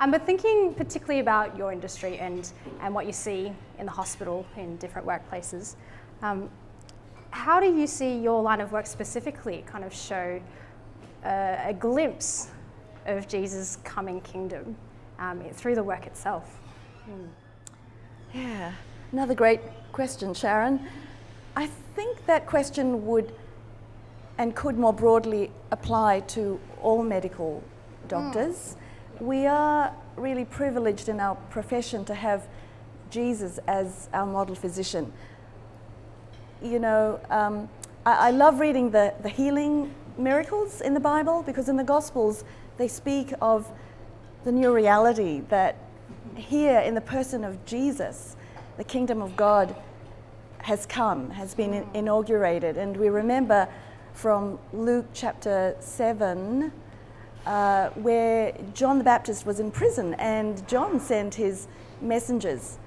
But thinking particularly about your industry and what you see in the hospital in different workplaces, how do you see your line of work specifically kind of show a glimpse of Jesus' coming kingdom through the work itself? Yeah, another great question, Sharon. I think that question would and could more broadly apply to all medical doctors. We are really privileged in our profession to have Jesus as our model physician. You know, I love reading the healing miracles in the Bible, because in the Gospels they speak of the new reality that here in the person of Jesus, the kingdom of God has come, has been inaugurated. And we remember from Luke chapter 7, where John the Baptist was in prison, and John sent his messengers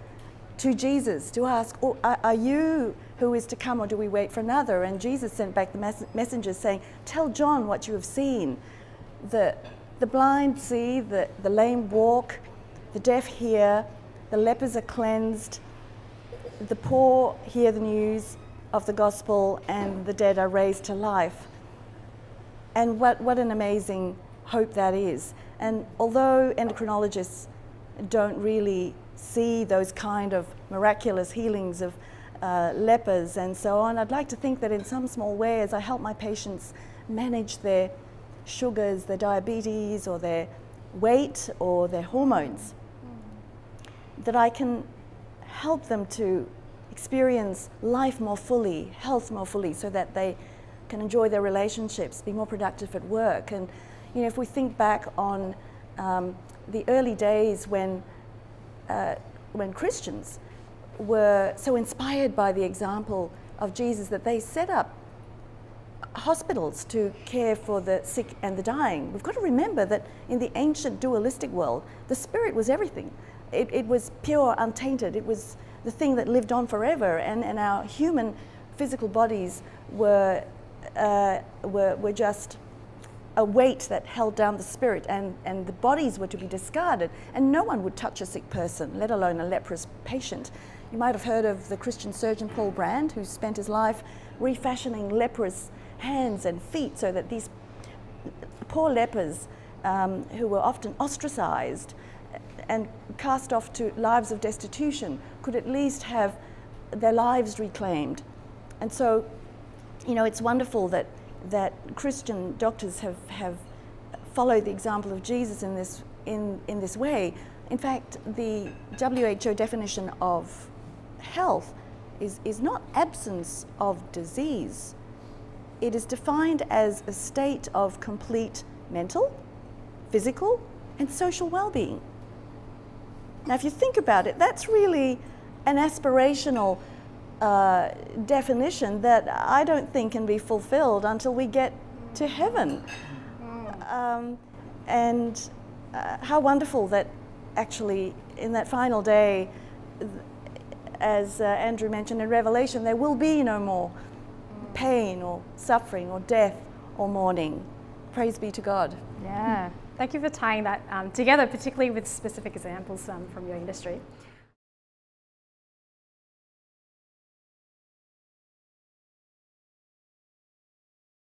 to Jesus to ask, oh, are you who is to come, or do we wait for another? And Jesus sent back the messengers saying, tell John what you have seen. The blind see, the lame walk, the deaf hear, the lepers are cleansed, the poor hear the news of the gospel, and the dead are raised to life. And what an amazing hope that is. And although endocrinologists don't really see those kind of miraculous healings of lepers and so on, I'd like to think that in some small way, as I help my patients manage their sugars, their diabetes, or their weight, or their hormones, that I can help them to experience life more fully, health more fully, so that they can enjoy their relationships, be more productive at work. And you know, if we think back on the early days when Christians were so inspired by the example of Jesus that they set up hospitals to care for the sick and the dying. We've got to remember that in the ancient dualistic world, the spirit was everything. It was pure, untainted. It was the thing that lived on forever, and our human physical bodies were just a weight that held down the spirit, and the bodies were to be discarded, and no one would touch a sick person, let alone a leprous patient. You might have heard of the Christian surgeon Paul Brand, who spent his life refashioning leprous hands and feet so that these poor lepers, who were often ostracized and cast off to lives of destitution, could at least have their lives reclaimed. And so, you know, it's wonderful that Christian doctors have followed the example of Jesus in this way. In fact, the WHO definition of health is not absence of disease. It is defined as a state of complete mental, physical, and social well-being. Now, if you think about it, that's really an aspirational definition that I don't think can be fulfilled until we get to heaven. How wonderful that actually in that final day, as Andrew mentioned in Revelation, there will be no more pain or suffering or death or mourning. Praise be to God. Yeah, thank you for tying that together, particularly with specific examples from your industry.